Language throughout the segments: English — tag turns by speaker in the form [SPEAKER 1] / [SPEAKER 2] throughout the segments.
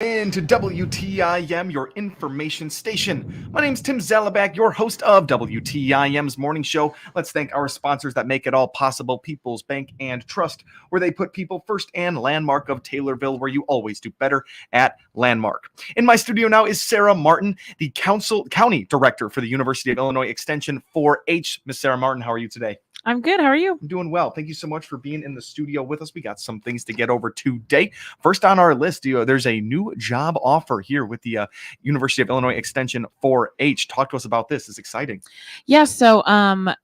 [SPEAKER 1] Into WTIM, your information station. My name's Tim Zalabak, your host of WTIM's morning show. Let's thank our sponsors that make it all possible: People's Bank and Trust, where they put people first, and Landmark of Taylorville, where you always do better at Landmark. In my studio now is Sarah Martin, the County Director for the University of Illinois Extension 4-H. Miss Sarah Martin, how are you today?
[SPEAKER 2] I'm good. How are you?
[SPEAKER 1] I'm doing well. Thank you so much for being in the studio with us. We got some things to get over today. First on our list, there's a new job offer here with the University of Illinois Extension 4-H. Talk to us about this. It's exciting.
[SPEAKER 2] Yeah. So,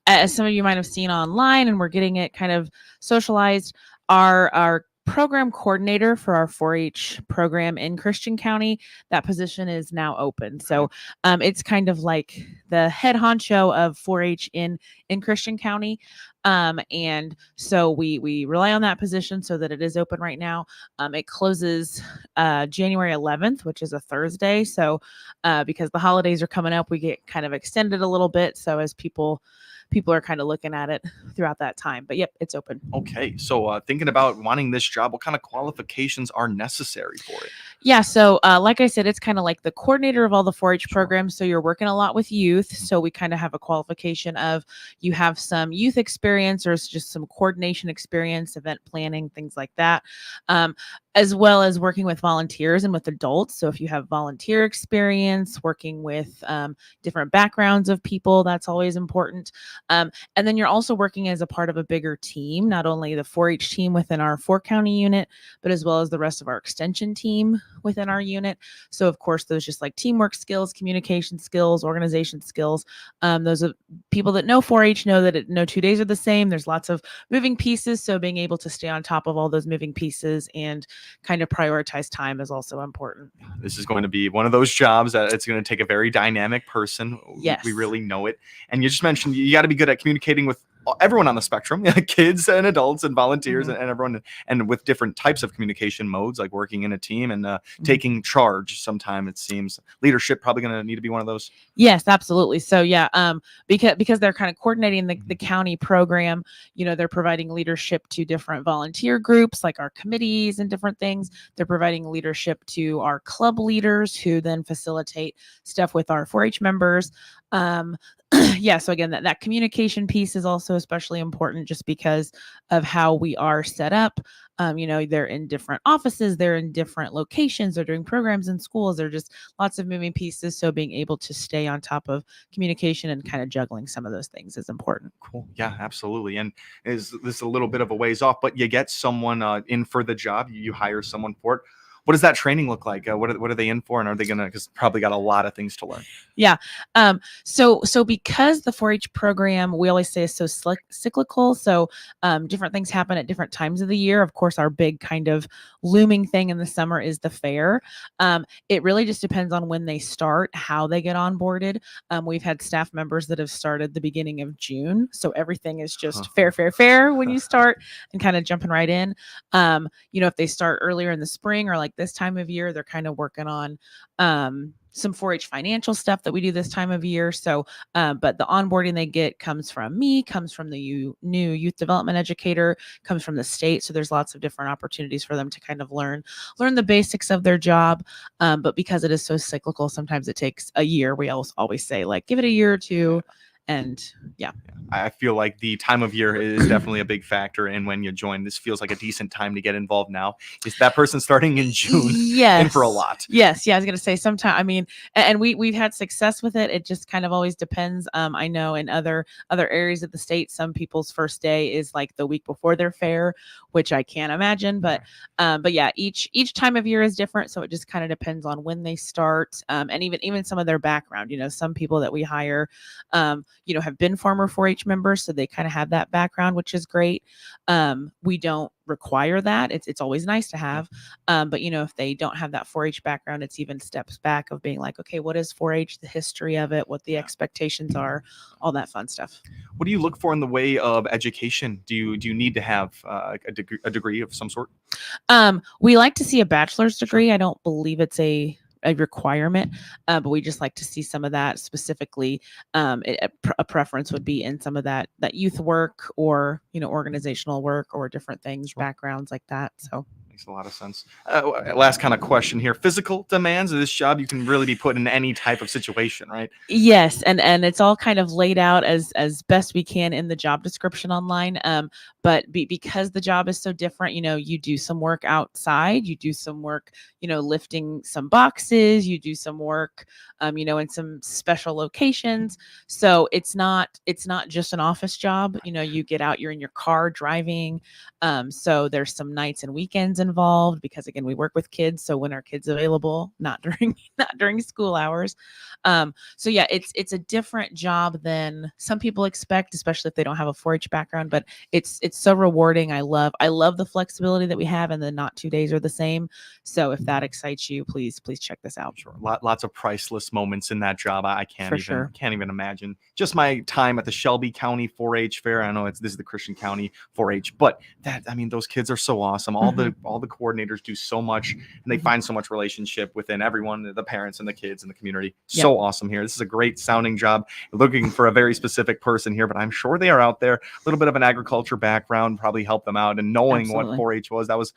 [SPEAKER 2] as some of you might have seen online, and we're getting it kind of socialized, our program coordinator for our 4-H program in Christian County, that position is now open. So it's kind of like the head honcho of 4-H in Christian County. And so we rely on that position so that it is open right now. It closes January 11th, which is a Thursday. So because the holidays are coming up, we get kind of extended a little bit. So as people are kind of looking at it throughout that time. But yep, it's open.
[SPEAKER 1] Okay. So thinking about wanting this job, what kind of qualifications are necessary for it?
[SPEAKER 2] Yeah. So like I said, it's kind of like the coordinator of all the 4-H programs. So you're working a lot with youth. So we kind of have a qualification of you have some youth experience or just some coordination experience, event planning, things like that. As well as working with volunteers and with adults. So if you have volunteer experience, working with different backgrounds of people, that's always important. And then you're also working as a part of a bigger team, not only the 4-H team within our 4-county unit, but as well as the rest of our extension team within our unit. So of course, those just like teamwork skills, communication skills, organization skills. Those are people that know 4-H know that no 2 days are the same. There's lots of moving pieces. So being able to stay on top of all those moving pieces and kind of prioritize time is also important.
[SPEAKER 1] This is going to be one of those jobs that it's going to take a very dynamic person.
[SPEAKER 2] Yes.
[SPEAKER 1] We really know it. And you just mentioned you got to be good at communicating with everyone on the spectrum, kids and adults and volunteers, and everyone, and with different types of communication modes, like working in a team and taking charge. Sometimes it seems leadership probably going to need to be one of those.
[SPEAKER 2] Yes, absolutely. So yeah, because they're kind of coordinating the county program, they're providing leadership to different volunteer groups like our committees and different things. They're providing leadership to our club leaders who then facilitate stuff with our 4-H members. Yeah, so again, that communication piece is also especially important just because of how we are set up. They're in different offices, they're in different locations, they're doing programs in schools, they're just lots of moving pieces. So being able to stay on top of communication and kind of juggling some of those things is important.
[SPEAKER 1] Cool. Yeah, absolutely. And is this a little bit of a ways off, but you get someone in for the job, you hire someone for it. What does that training look like? What are they in for? And are they because probably got a lot of things to learn?
[SPEAKER 2] Yeah. So because the 4-H program, we always say is so cyclical. So different things happen at different times of the year. Of course, our big kind of looming thing in the summer is the fair. It really just depends on when they start, how they get onboarded. We've had staff members that have started the beginning of June. So everything is just fair when you start and kind of jumping right in. If they start earlier in the spring or like this time of year, they're kind of working on some 4-H financial stuff that we do this time of year. So, but the onboarding they get comes from me, comes from the new youth development educator, comes from the state. So there's lots of different opportunities for them to kind of learn the basics of their job. But because it is so cyclical, sometimes it takes a year. We always say like, give it a year or two. And yeah,
[SPEAKER 1] I feel like the time of year is definitely a big factor. And when you join, this feels like a decent time to get involved now. Is that person starting in June?
[SPEAKER 2] Yes.
[SPEAKER 1] In for a lot.
[SPEAKER 2] Yes. Yeah. I was going to say sometime, and we've had success with it. It just kind of always depends. I know in other areas of the state, some people's first day is like the week before their fair, which I can't imagine. But yeah, each time of year is different. So it just kind of depends on when they start. And even some of their background, some people that we hire, have been former 4-H members, so they kind of have that background, which is great. We don't require that. It's always nice to have. But if they don't have that 4-H background, it's even steps back of being like, okay, what is 4-H, the history of it, what the expectations are, all that fun stuff.
[SPEAKER 1] What do you look for in the way of education? Do you need to have a degree of some sort?
[SPEAKER 2] We like to see a bachelor's degree. I don't believe it's a requirement, but we just like to see some of that specifically. A preference would be in some of that youth work or organizational work or different things, backgrounds like that. So
[SPEAKER 1] Makes a lot of sense. Last kind of question here. Physical demands of this job, you can really be put in any type of situation, right?
[SPEAKER 2] Yes, and it's all kind of laid out as best we can in the job description online. But because the job is so different, you do some work outside, you do some work, lifting some boxes, you do some work, in some special locations. So it's not just an office job. You get out, you're in your car driving. So there's some nights and weekends involved because again, we work with kids. So when our kids available, not during not during school hours. So yeah, it's a different job than some people expect, especially if they don't have a 4-H background. But it's so rewarding. I love the flexibility that we have, and the not 2 days are the same. So if that excites you, please check this out.
[SPEAKER 1] Sure. Lots of priceless moments in that job. I can't
[SPEAKER 2] For
[SPEAKER 1] even
[SPEAKER 2] sure.
[SPEAKER 1] can't even imagine. Just my time at the Shelby County 4-H fair. I know this is the Christian County 4-H, but those kids are so awesome. All the coordinators do so much, and they find so much relationship within everyone, the parents and the kids and the community. So awesome here. This is a great sounding job. Looking for a very specific person here, but I'm sure they are out there. A little bit of an agriculture background probably helped them out, and knowing
[SPEAKER 2] Absolutely.
[SPEAKER 1] what 4-H was, that was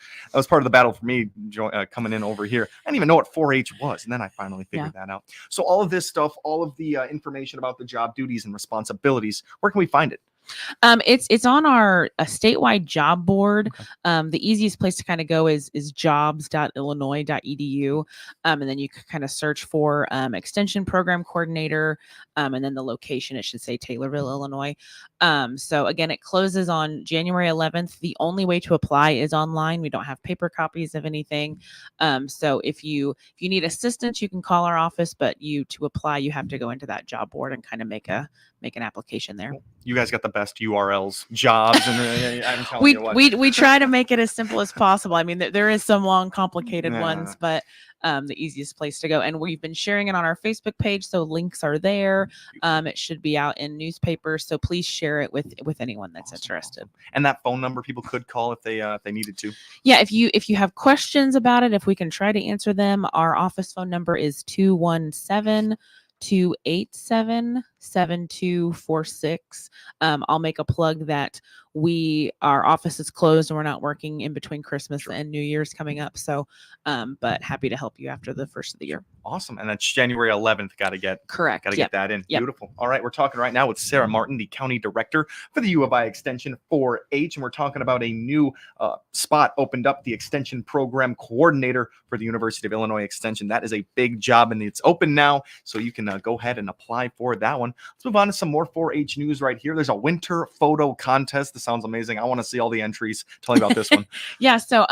[SPEAKER 1] part of the battle for me coming in over here. I didn't even know what 4-H was, and then I finally figured that out. So all of this stuff, all of the information about the job duties and responsibilities, where can we find it?
[SPEAKER 2] It's on our statewide job board. The easiest place to kind of go is jobs.illinois.edu. And then you can kind of search for extension program coordinator, and then the location, it should say Taylorville, Illinois. So again, it closes on January 11th. The only way to apply is online. We don't have paper copies of anything. So if you need assistance, you can call our office, but to apply, you have to go into that job board and kind of make an application there.
[SPEAKER 1] You guys got the best URLs, jobs, and I'm telling you what.
[SPEAKER 2] We try to make it as simple as possible. I mean, there is some long, complicated ones, but the easiest place to go. And we've been sharing it on our Facebook page, so links are there. It should be out in newspapers, so please share it with anyone that's interested.
[SPEAKER 1] Awesome. And that phone number people could call if they needed to.
[SPEAKER 2] Yeah, if you have questions about it, if we can try to answer them, our office phone number is 217-287-7246. I'll make a plug that our office is closed and we're not working in between Christmas and New Year's coming up. So, but happy to help you after the first of the year.
[SPEAKER 1] Awesome. And that's January 11th. Got to get that in.
[SPEAKER 2] Yep.
[SPEAKER 1] Beautiful. All right. We're talking right now with Sarah Martin, the county director for the U of I Extension 4-H. And we're talking about a new spot opened up, the extension program coordinator for the University of Illinois Extension. That is a big job, and it's open now. So you can go ahead and apply for that one. Let's move on to some more 4-H news right here. There's a winter photo contest. This sounds amazing. I want to see all the entries. Tell me about this one.
[SPEAKER 2] Yeah. So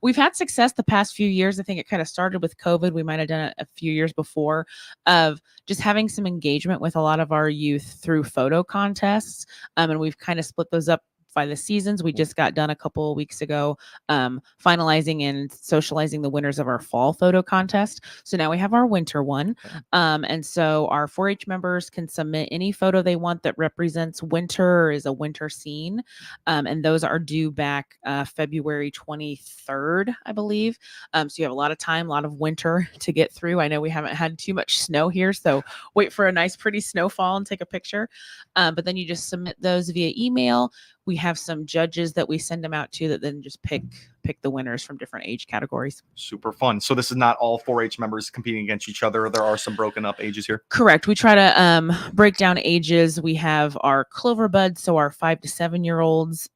[SPEAKER 2] we've had success the past few years. I think it kind of started with COVID. We might have done it a few years before, of just having some engagement with a lot of our youth through photo contests. And we've kind of split those up by the seasons. We just got done a couple of weeks ago, finalizing and socializing the winners of our fall photo contest. So now we have our winter one. And so our 4-H members can submit any photo they want that represents winter or is a winter scene. And those are due back February 23rd, I believe. So you have a lot of time, a lot of winter to get through. I know we haven't had too much snow here, so wait for a nice, pretty snowfall and take a picture. But then you just submit those via email. We have some judges that we send them out to that then just pick the winners from different age categories.
[SPEAKER 1] Super fun. So this is not all 4-H members competing against each other. There are some broken up ages here.
[SPEAKER 2] Correct. We try to break down ages. We have our clover buds, so our 5 to 7-year-olds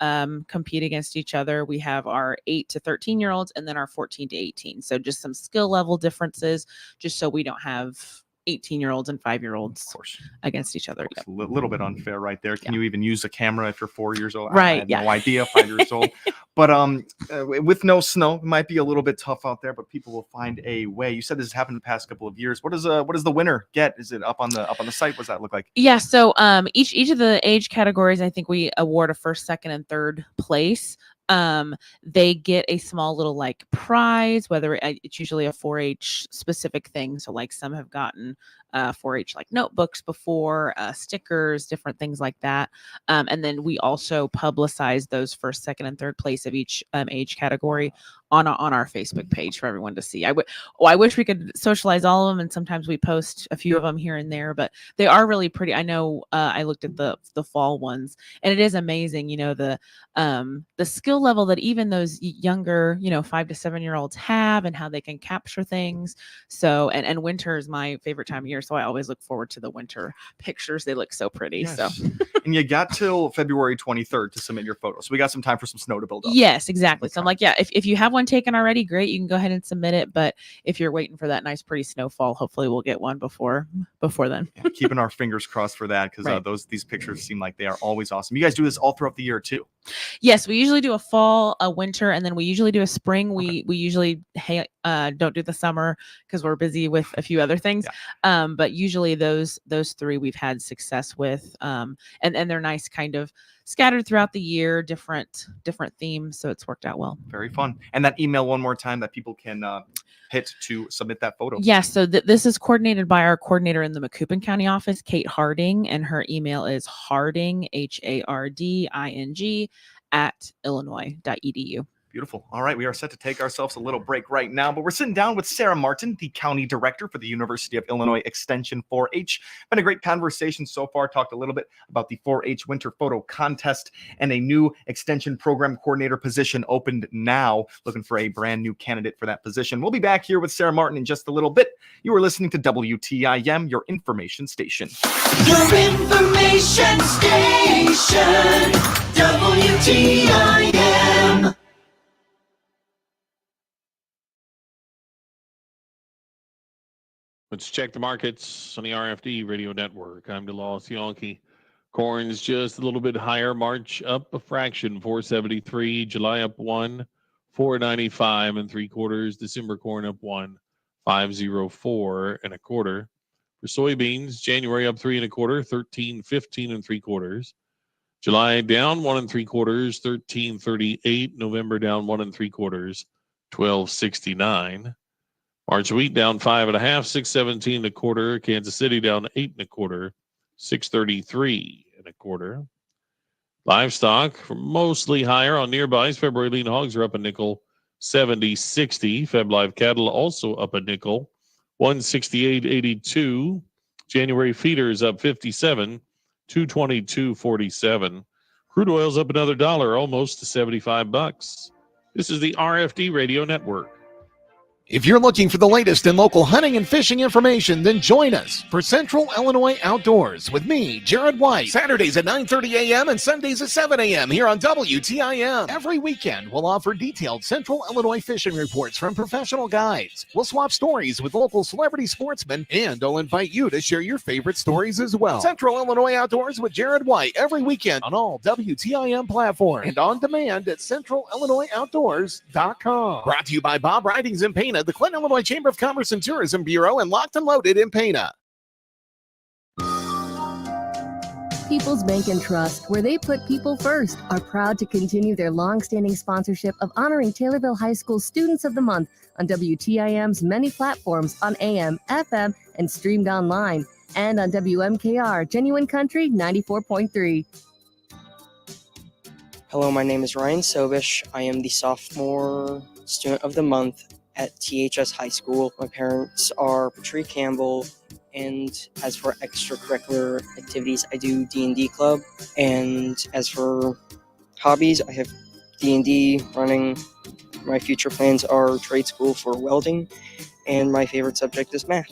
[SPEAKER 2] compete against each other. We have our 8 to 13-year-olds, and then our 14 to 18. So just some skill level differences, just so we don't have 18-year-olds and 5-year-olds against each other.
[SPEAKER 1] It's a little bit unfair right there. Can you even use a camera if you're 4 years old?
[SPEAKER 2] Right.
[SPEAKER 1] I had no idea, 5 years old. But with no snow, it might be a little bit tough out there, but people will find a way. You said this has happened the past couple of years. What does the winner get? Is it up on the site? What does that look like?
[SPEAKER 2] Yeah. So each of the age categories, I think we award a first, second, and third place. They get a small little like prize, whether it's usually a 4-H specific thing. So like some have gotten 4-H like notebooks before, stickers, different things like that. And then we also publicize those first, second, and third place of each age category on our Facebook page for everyone to see. I wish we could socialize all of them, and sometimes we post a few of them here and there, but they are really pretty. I know I looked at the fall ones, and it is amazing, the skill level that even those younger, 5 to 7 year olds have, and how they can capture things. So, and winter is my favorite time of year, so I always look forward to the winter pictures. They look so pretty.
[SPEAKER 1] Yes.
[SPEAKER 2] So,
[SPEAKER 1] and you got till February 23rd to submit your photos, so we got some time for some snow to build up.
[SPEAKER 2] Yes, exactly. So I'm like, yeah, if you have one taken already, great, you can go ahead and submit it. But if you're waiting for that nice, pretty snowfall, hopefully we'll get one before then.
[SPEAKER 1] Yeah, keeping our fingers crossed for that, because
[SPEAKER 2] Right.
[SPEAKER 1] these pictures seem like they are always awesome. You guys do this all throughout the year too.
[SPEAKER 2] Yes, we usually do a fall, a winter, and then we usually do a spring. We usually don't do the summer because we're busy with a few other things.
[SPEAKER 1] Yeah.
[SPEAKER 2] But usually those three we've had success with, and they're nice, kind of scattered throughout the year, different themes. So it's worked out well.
[SPEAKER 1] Very fun. And that email one more time that people can hit to submit that photo.
[SPEAKER 2] Yeah, so this is coordinated by our coordinator in the Macoupin County office, Kate Harding, and her email is harding, HARDING, @illinois.edu.
[SPEAKER 1] Beautiful. All right, we are set to take ourselves a little break right now, but we're sitting down with Sarah Martin, the County Director for the University of Illinois Extension 4-H. Been a great conversation so far. Talked a little bit about the 4-H Winter Photo Contest and a new Extension Program Coordinator position opened now. Looking for a brand new candidate for that position. We'll be back here with Sarah Martin in just a little bit. You are listening to WTIM, your information station.
[SPEAKER 3] Your information station, WTIM.
[SPEAKER 4] Let's check the markets on the RFD Radio Network. I'm DeLawes Yankee. Corn's just a little bit higher. March up a fraction, 473. July up 1, 495 and 3/4. December corn up 1, 504 and a quarter. For soybeans, January up 3 1/4, 13.15 and 3/4. July down 1 3/4, 13.38. November down 1 3/4, 12.69. March wheat down 5 1/2, 6.17 1/4. Kansas City down 8 1/4, 6.33 1/4. Livestock mostly higher on nearbys. February lean hogs are up a nickel, 70.60. Feb live cattle also up a nickel, 168.82. January feeders up 57, 222.47. Crude oil's up another $1, almost to $75. This is the RFD Radio Network.
[SPEAKER 5] If you're looking for the latest in local hunting and fishing information, then join us for Central Illinois Outdoors with me, Jared White. Saturdays at 9:30 a.m. and Sundays at 7 a.m. here on WTIM. Every weekend, we'll offer detailed Central Illinois fishing reports from professional guides. We'll swap stories with local celebrity sportsmen, and I'll invite you to share your favorite stories as well. Central Illinois Outdoors with Jared White every weekend on all WTIM platforms and on demand at centralillinoisoutdoors.com. Brought to you by Bob Ridings in Pana, the Clinton, Illinois Chamber of Commerce and Tourism Bureau, and Locked and Loaded in Pana.
[SPEAKER 6] People's Bank and Trust, where they put people first, are proud to continue their long-standing sponsorship of honoring Taylorville High School Students of the Month on WTIM's many platforms on AM, FM, and streamed online, and on WMKR Genuine Country 94.3.
[SPEAKER 7] Hello, my name is Ryan Sobish. I am the sophomore student of the month at THS High School. My parents are Patrick Campbell, and as for extracurricular activities, I do D&D club, and as for hobbies, I have D&D running. My future plans are trade school for welding, and my favorite subject is math.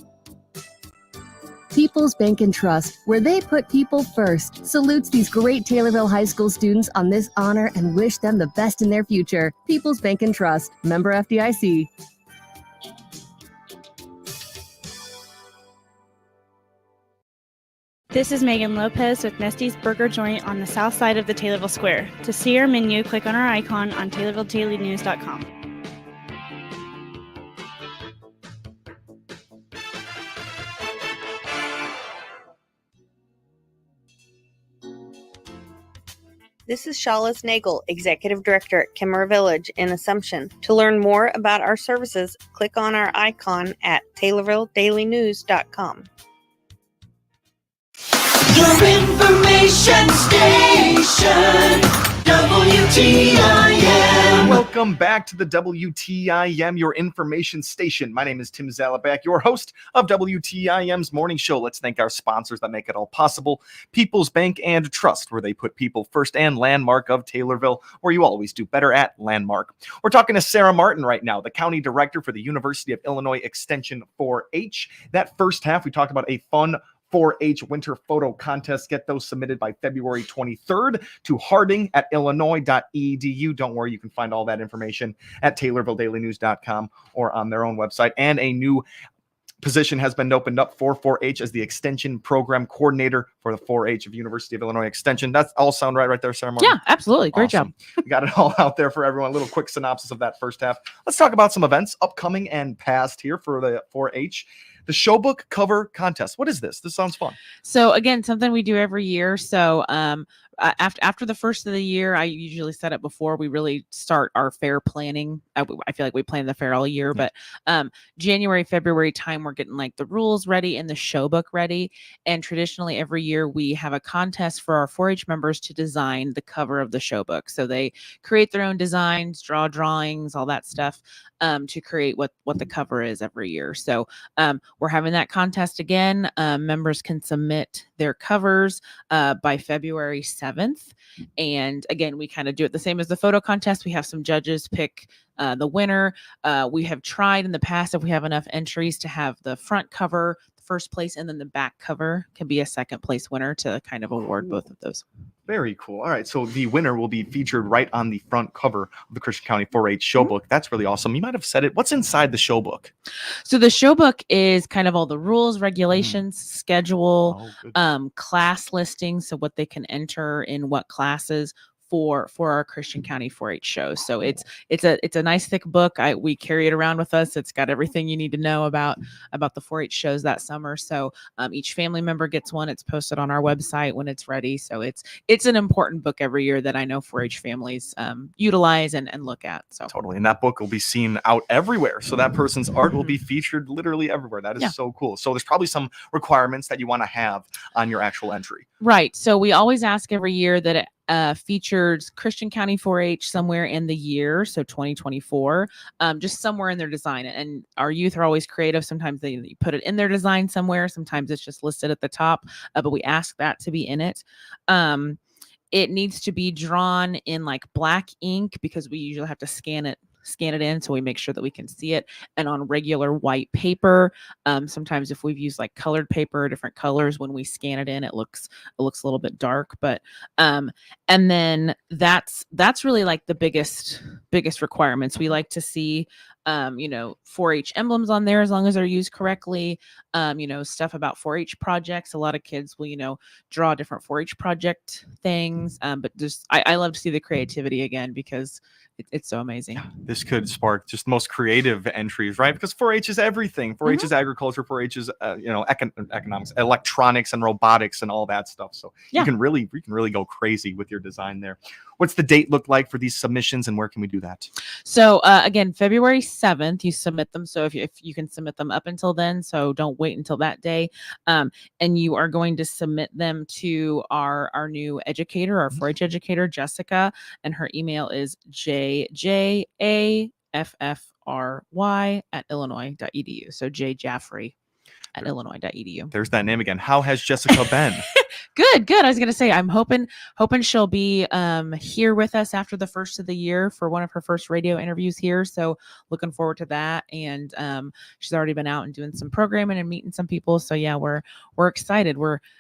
[SPEAKER 6] People's Bank and Trust, where they put people first, salutes these great Taylorville High School students on this honor and wish them the best in their future. People's Bank and Trust, member FDIC.
[SPEAKER 8] This is Megan Lopez with Nesty's Burger Joint on the south side of the Taylorville Square. To see our menu, click on our icon on TaylorvilleDailyNews.com.
[SPEAKER 9] This is Shawlis Nagel, Executive Director at Kimmer Village in Assumption. To learn more about our services, click on our icon at TaylorvilleDailyNews.com.
[SPEAKER 3] Your information station, WTIM.
[SPEAKER 1] Welcome back to the WTIM, your information station. My name is Tim Zalabak, your host of WTIM's morning show. Let's thank our sponsors that make it all possible. People's Bank and Trust, where they put people first, and Landmark of Taylorville, where you always do better at Landmark. We're talking to Sarah Martin right now, the County Director for the University of Illinois Extension 4-H. That first half, we talked about a fun 4-H winter photo contest. Get those submitted by February 23rd to harding@illinois.edu. Don't worry, you can find all that information at TaylorvilleDailyNews.com or on their own website. And a new position has been opened up for 4-H as the Extension Program Coordinator for the 4-H of University of Illinois Extension. That's all sound right there, Sarah Martin?
[SPEAKER 2] Yeah, absolutely. Great job.
[SPEAKER 1] We got it all out there for everyone. A little quick synopsis of that first half. Let's talk about some events upcoming and past here for the 4-H. The Showbook Cover Contest. What is this? This sounds fun.
[SPEAKER 2] So again, something we do every year. So after the first of the year, I usually set it before we really start our fair planning. I feel like we plan the fair all year, but January, February time, we're getting like the rules ready and the show book ready. And traditionally every year we have a contest for our 4-H members to design the cover of the show book. So they create their own designs, draw drawings, all that stuff to create what the cover is every year. So we're having that contest again. Members can submit their covers by February 7th. And again, we kind of do it the same as the photo contest. We have some judges pick the winner. We have tried in the past, if we have enough entries, to have the front cover first place, and then the back cover can be a second place winner to kind of award both of those.
[SPEAKER 1] Very cool. All right. So the winner will be featured right on the front cover of the Christian County 4-H show book. That's really awesome. You might have said it. What's inside the show book?
[SPEAKER 2] So the show book is kind of all the rules, regulations, schedule, class listings. So what they can enter in what classes for our Christian County 4-H shows. So it's a nice thick book. We carry it around with us. It's got everything you need to know about the 4-H shows that summer. So each family member gets one. It's posted on our website when it's ready. So it's an important book every year that I know 4-H families utilize and look at. So
[SPEAKER 1] totally. And that book will be seen out everywhere. So that person's art will be featured literally everywhere. That is so cool. So there's probably some requirements that you want to have on your actual entry.
[SPEAKER 2] Right. So we always ask every year that it features Christian County 4-H somewhere in the year, so 2024, just somewhere in their design. And our youth are always creative. Sometimes they put it in their design somewhere. Sometimes it's just listed at the top, but we ask that to be in it. It needs to be drawn in like black ink because we usually have to scan it in, so we make sure that we can see it, and on regular white paper. Sometimes if we've used like colored paper, different colors, when we scan it in, it looks a little bit dark. But and then that's really like the biggest requirements. We like to see 4-H emblems on there as long as they're used correctly. Stuff about 4-H projects. A lot of kids will draw different 4-H project things. But just I love to see the creativity again because it's so amazing.
[SPEAKER 1] This could spark just the most creative entries, right? Because 4-H is everything. 4-H is agriculture. 4-H is economics, electronics, and robotics, and all that stuff. So you can really go crazy with your design there. What's the date look like for these submissions, and where can we do that?
[SPEAKER 2] So again, February 7th, you submit them. So if you can submit them up until then, so don't wait until that day. And you are going to submit them to our new educator, our 4-H educator, Jessica, and her email is jjaffry@illinois.edu. So jjaffry@illinois.edu.
[SPEAKER 1] There's that name again. How has Jessica been?
[SPEAKER 2] Good. I was gonna say I'm hoping she'll be here with us after the first of the year for one of her first radio interviews here. So looking forward to that. And she's already been out and doing some programming and meeting some people. So yeah, we're excited.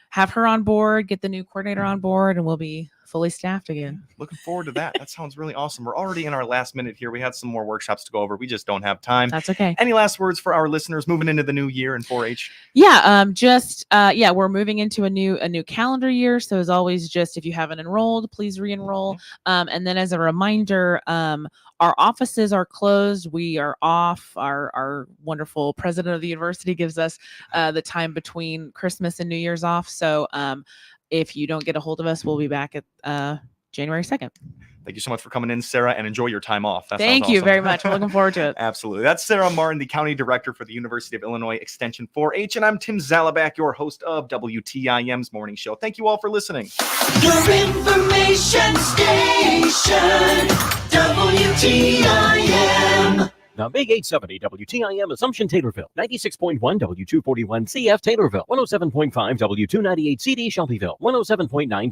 [SPEAKER 2] Have her on board, get the new coordinator on board, and we'll be fully staffed again.
[SPEAKER 1] Looking forward to that. That sounds really awesome. We're already in our last minute here. We had some more workshops to go over. We just don't have time.
[SPEAKER 2] That's okay.
[SPEAKER 1] Any last words for our listeners moving into the new year in 4-H?
[SPEAKER 2] Yeah, we're moving into a new calendar year. So as always, just if you haven't enrolled, please re-enroll. And then as a reminder, our offices are closed. We are off. Our wonderful president of the university gives us the time between Christmas and New Year's off. So if you don't get a hold of us, we'll be back at January 2nd.
[SPEAKER 1] Thank you so much for coming in, Sarah, and enjoy your time off.
[SPEAKER 2] Thank you very much. We're looking forward to it.
[SPEAKER 1] Absolutely. That's Sarah Martin, the County Director for the University of Illinois Extension 4-H, and I'm Tim Zalabak, your host of WTIM's Morning Show. Thank you all for listening.
[SPEAKER 3] Your information station. WTIM.
[SPEAKER 10] The Big 870 WTIM Assumption Taylorville, 96.1 W241 CF Taylorville, 107.5 W298 CD Shelbyville, 107.9